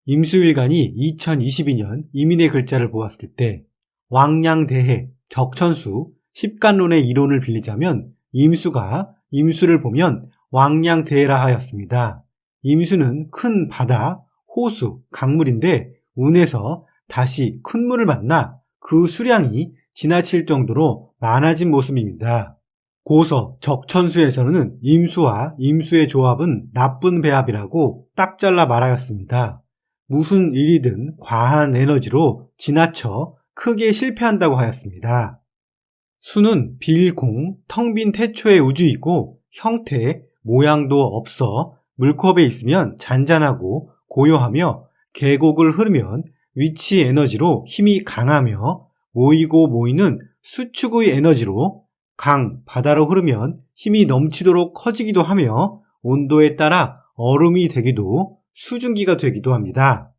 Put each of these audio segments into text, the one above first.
임수일간이 2022년 이민의 글자를 보았을 때 왕량대해, 적천수, 십간론의 이론을 빌리자면 임수가 임수를 보면 왕량대해라 하였습니다. 임수는 큰 바다, 호수, 강물인데 운에서 다시 큰 물을 만나 그 수량이 지나칠 정도로 많아진 모습입니다. 고서, 적천수에서는 임수와 임수의 조합은 나쁜 배합이라고 딱 잘라 말하였습니다. 무슨 일이든 과한 에너지로 지나쳐 크게 실패한다고 하였습니다. 수는 빌공, 텅 빈 태초의 우주이고 형태, 모양도 없어 물컵에 있으면 잔잔하고 고요하며 계곡을 흐르면 위치 에너지로 힘이 강하며 모이고 모이는 수축의 에너지로 강, 바다로 흐르면 힘이 넘치도록 커지기도 하며 온도에 따라 얼음이 되기도 수증기가 되기도 합니다.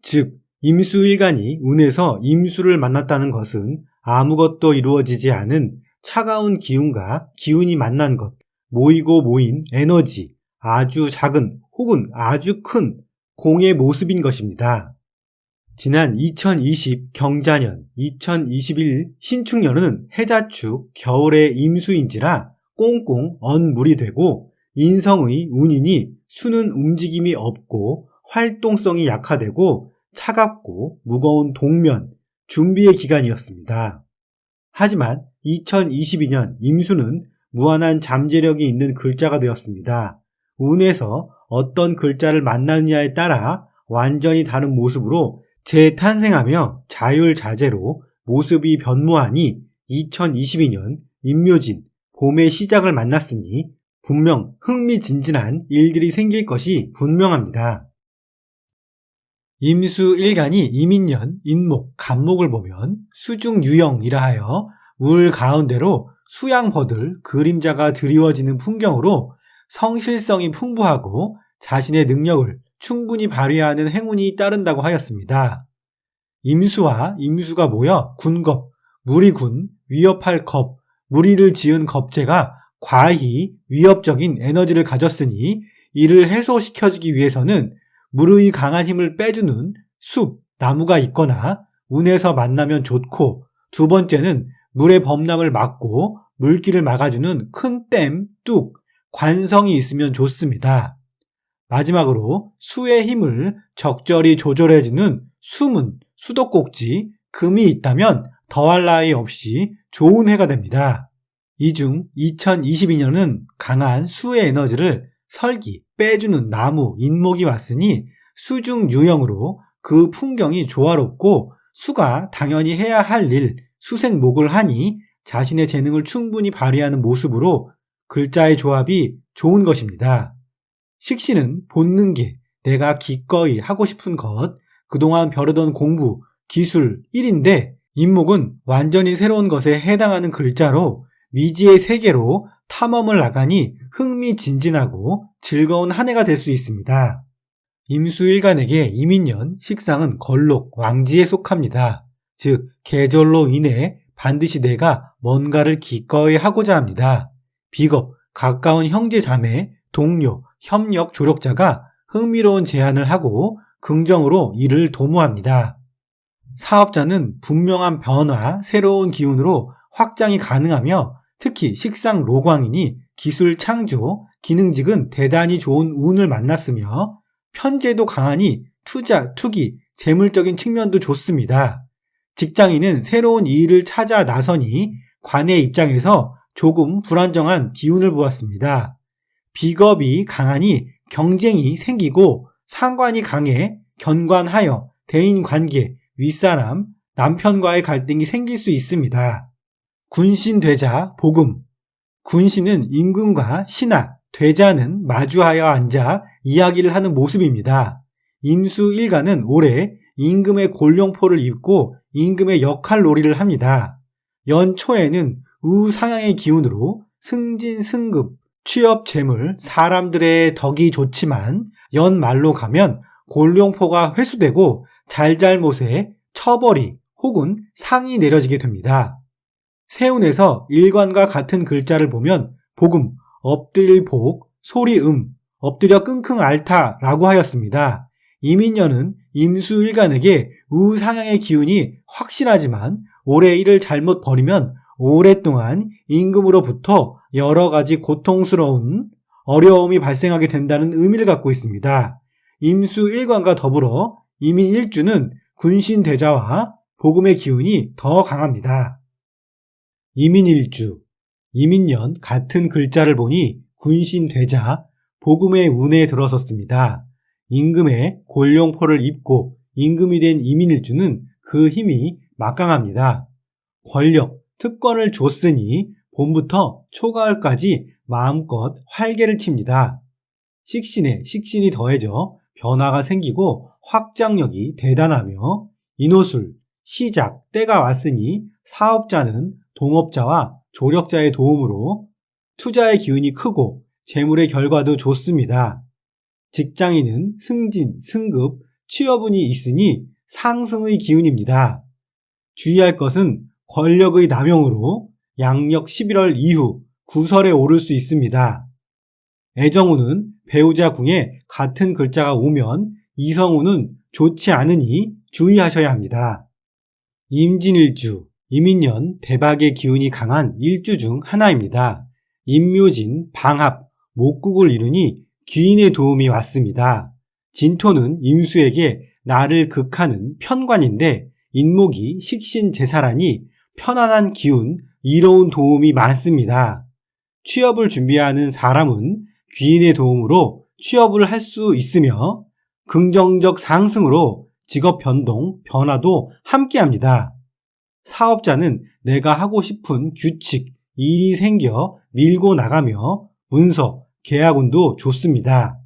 즉, 임수일간이 운에서 임수를 만났다는 것은 아무것도 이루어지지 않은 차가운 기운과 기운이 만난 것, 모이고 모인 에너지, 아주 작은 혹은 아주 큰 공의 모습인 것입니다. 지난 2020 경자년, 2021 신축년은 해자축 겨울의 임수인지라 꽁꽁 언 물이 되고 인성의 운이니 수는 움직임이 없고 활동성이 약화되고 차갑고 무거운 동면, 준비의 기간이었습니다. 하지만 2022년 임수는 무한한 잠재력이 있는 글자가 되었습니다. 운에서 어떤 글자를 만나느냐에 따라 완전히 다른 모습으로 재탄생하며 자율자재로 모습이 변모하니 2022년 임묘진, 봄의 시작을 만났으니 분명 흥미진진한 일들이 생길 것이 분명합니다. 임수일간이 이민년, 인목, 간목을 보면 수중유영이라 하여 울 가운데로 수양버들 그림자가 드리워지는 풍경으로 성실성이 풍부하고 자신의 능력을 충분히 발휘하는 행운이 따른다고 하였습니다. 임수와 임수가 모여 군겁, 무리군, 위협할 겁, 무리를 지은 겁재가 과히 위협적인 에너지를 가졌으니 이를 해소시켜주기 위해서는 물의 강한 힘을 빼주는 숲, 나무가 있거나 운에서 만나면 좋고, 두 번째는 물의 범람을 막고 물길을 막아주는 큰 댐, 뚝, 관성이 있으면 좋습니다. 마지막으로 수의 힘을 적절히 조절해주는 수문, 수도꼭지, 금이 있다면 더할 나위 없이 좋은 해가 됩니다. 이 중 2022년은 강한 수의 에너지를 설기, 빼주는 나무, 인목이 왔으니 수중유영으로 그 풍경이 조화롭고 수가 당연히 해야 할 일, 수생목을 하니 자신의 재능을 충분히 발휘하는 모습으로 글자의 조합이 좋은 것입니다. 식신은 본능계, 내가 기꺼이 하고 싶은 것, 그동안 벼르던 공부, 기술 1인데 인목은 완전히 새로운 것에 해당하는 글자로 미지의 세계로 탐험을 나가니 흥미진진하고 즐거운 한 해가 될 수 있습니다. 임수일간에게 이민년, 식상은 걸록, 왕지에 속합니다. 즉, 계절로 인해 반드시 내가 뭔가를 기꺼이 하고자 합니다. 비겁, 가까운 형제 자매, 동료, 협력 조력자가 흥미로운 제안을 하고 긍정으로 이를 도모합니다. 사업자는 분명한 변화, 새로운 기운으로 확장이 가능하며 특히 식상 로광이니 기술 창조, 기능직은 대단히 좋은 운을 만났으며 편재도 강하니 투자, 투기, 재물적인 측면도 좋습니다. 직장인은 새로운 일을 찾아 나서니 관의 입장에서 조금 불안정한 기운을 보았습니다. 비겁이 강하니 경쟁이 생기고 상관이 강해 견관하여 대인관계, 윗사람, 남편과의 갈등이 생길 수 있습니다. 군신되자 복음. 군신은 임금과 신하, 되자는 마주하여 앉아 이야기를 하는 모습입니다. 임수일간은 올해 임금의 골룡포를 입고 임금의 역할놀이를 합니다. 연초에는 우상향의 기운으로 승진, 승급, 취업, 재물, 사람들의 덕이 좋지만 연말로 가면 골룡포가 회수되고 잘잘못에 처벌이 혹은 상이 내려지게 됩니다. 세운에서 일관과 같은 글자를 보면 복음, 엎드릴 복, 소리 엎드려 끙끙 앓다라고 하였습니다. 이민년은 임수일간에게 우상향의 기운이 확실하지만 올해 일을 잘못 벌이면 오랫동안 임금으로부터 여러 가지 고통스러운 어려움이 발생하게 된다는 의미를 갖고 있습니다. 임수일관과 더불어 이민일주는 군신대자와 복음의 기운이 더 강합니다. 이민일주, 이민년 같은 글자를 보니 군신대자, 복음의 운에 들어섰습니다. 임금의 골룡포를 입고 임금이 된 이민일주는 그 힘이 막강합니다. 권력, 특권을 줬으니 봄부터 초가을까지 마음껏 활개를 칩니다. 식신에 식신이 더해져 변화가 생기고 확장력이 대단하며 인호술, 시작, 때가 왔으니 사업자는 동업자와 조력자의 도움으로 투자의 기운이 크고 재물의 결과도 좋습니다. 직장인은 승진, 승급, 취업운이 있으니 상승의 기운입니다. 주의할 것은 권력의 남용으로 양력 11월 이후 구설에 오를 수 있습니다. 애정운은 배우자 궁에 같은 글자가 오면 이성운은 좋지 않으니 주의하셔야 합니다. 임진일주, 이민년 대박의 기운이 강한 일주 중 하나입니다. 임묘진, 방합, 목국을 이루니 귀인의 도움이 왔습니다. 진토는 임수에게 나를 극하는 편관인데 인목이 식신제사라니 편안한 기운, 이로운 도움이 많습니다. 취업을 준비하는 사람은 귀인의 도움으로 취업을 할 수 있으며 긍정적 상승으로 직업 변동, 변화도 함께합니다. 사업자는 내가 하고 싶은 규칙, 일이 생겨 밀고 나가며 문서, 계약운도 좋습니다.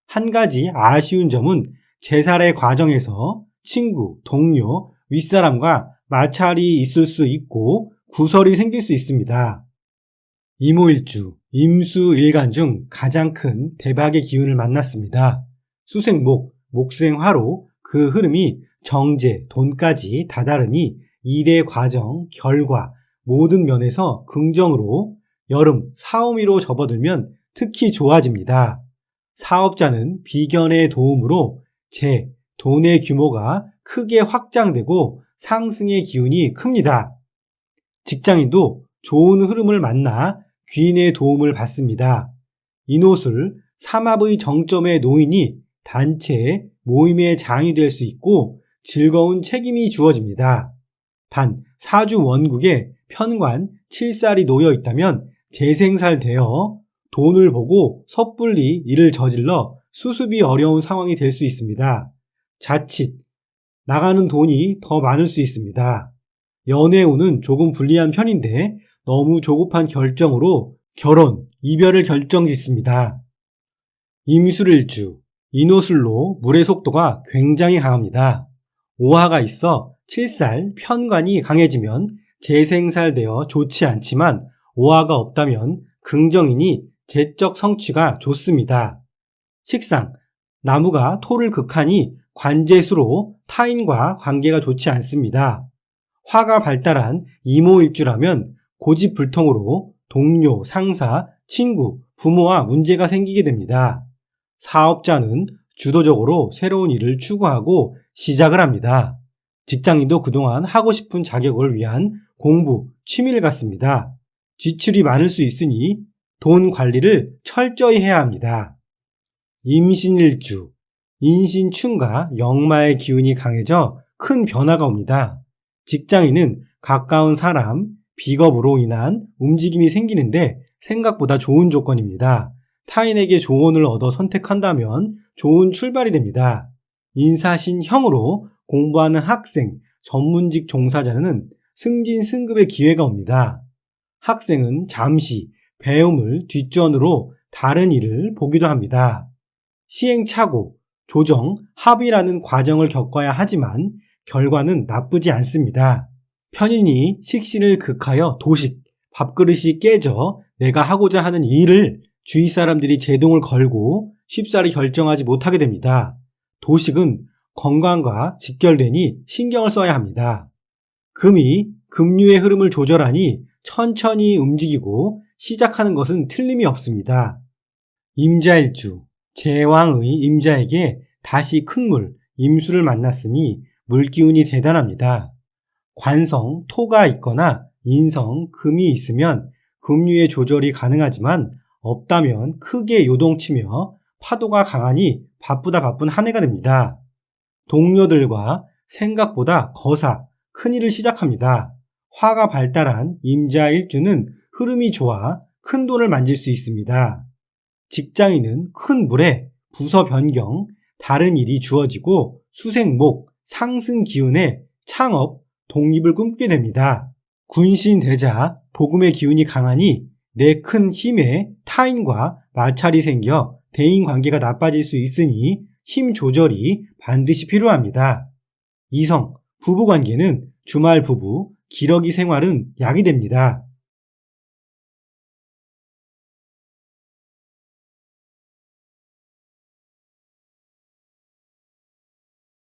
한 가지 아쉬운 점은 제살의 과정에서 친구, 동료, 윗사람과 마찰이 있을 수 있고 구설이 생길 수 있습니다. 이모일주, 임수일간 중 가장 큰 대박의 기운을 만났습니다. 수생목, 목생화로 그 흐름이 정제, 돈까지 다다르니 일의 과정, 결과, 모든 면에서 긍정으로 여름, 사오미로 접어들면 특히 좋아집니다. 사업자는 비견의 도움으로 돈의 규모가 크게 확장되고 상승의 기운이 큽니다. 직장인도 좋은 흐름을 만나 귀인의 도움을 받습니다. 인옷을 삼합의 정점에 놓이니 단체, 모임의 장이 될 수 있고 즐거운 책임이 주어집니다. 단 사주 원국에 편관, 칠살이 놓여 있다면 재생살되어 돈을 보고 섣불리 일을 저질러 수습이 어려운 상황이 될 수 있습니다. 자칫 나가는 돈이 더 많을 수 있습니다. 연애운은 조금 불리한 편인데 너무 조급한 결정으로 결혼, 이별을 결정짓습니다. 임술일주, 인호술로 물의 속도가 굉장히 강합니다. 오화가 있어 칠살, 편관이 강해지면 재생살되어 좋지 않지만 오화가 없다면 긍정이니 재적 성취가 좋습니다. 식상, 나무가 토를 극하니 관재수로 타인과 관계가 좋지 않습니다. 화가 발달한 이모일주라면 고집불통으로 동료, 상사, 친구, 부모와 문제가 생기게 됩니다. 사업자는 주도적으로 새로운 일을 추구하고 시작을 합니다. 직장인도 그동안 하고 싶은 자격을 위한 공부, 취미를 갖습니다. 지출이 많을 수 있으니 돈 관리를 철저히 해야 합니다. 임신일주, 인신충과 역마의 기운이 강해져 큰 변화가 옵니다. 직장인은 가까운 사람, 비겁으로 인한 움직임이 생기는데 생각보다 좋은 조건입니다. 타인에게 조언을 얻어 선택한다면 좋은 출발이 됩니다. 인사신형으로 공부하는 학생, 전문직 종사자는 승진 승급의 기회가 옵니다. 학생은 잠시 배움을 뒷전으로 다른 일을 보기도 합니다. 시행착오, 조정, 합의라는 과정을 겪어야 하지만 결과는 나쁘지 않습니다. 편인이 식신을 극하여 도식, 밥그릇이 깨져 내가 하고자 하는 일을 주위 사람들이 제동을 걸고 쉽사리 결정하지 못하게 됩니다. 도식은 건강과 직결되니 신경을 써야 합니다. 금이 금류의 흐름을 조절하니 천천히 움직이고 시작하는 것은 틀림이 없습니다. 임자일주, 제왕의 임자에게 다시 큰 물, 임수를 만났으니 물기운이 대단합니다. 관성, 토가 있거나 인성, 금이 있으면 급류의 조절이 가능하지만 없다면 크게 요동치며 파도가 강하니 바쁘다 바쁜 한 해가 됩니다. 동료들과 생각보다 거사, 큰일을 시작합니다. 화가 발달한 임자 일주는 흐름이 좋아 큰 돈을 만질 수 있습니다. 직장인은 큰 물에 부서 변경, 다른 일이 주어지고 수생목, 상승 기운에 창업, 독립을 꿈꾸게 됩니다. 군신대자, 복음의 기운이 강하니 내 큰 힘에 타인과 마찰이 생겨 대인관계가 나빠질 수 있으니 힘 조절이 반드시 필요합니다. 이성, 부부관계는 주말 부부, 기러기 생활은 약이 됩니다.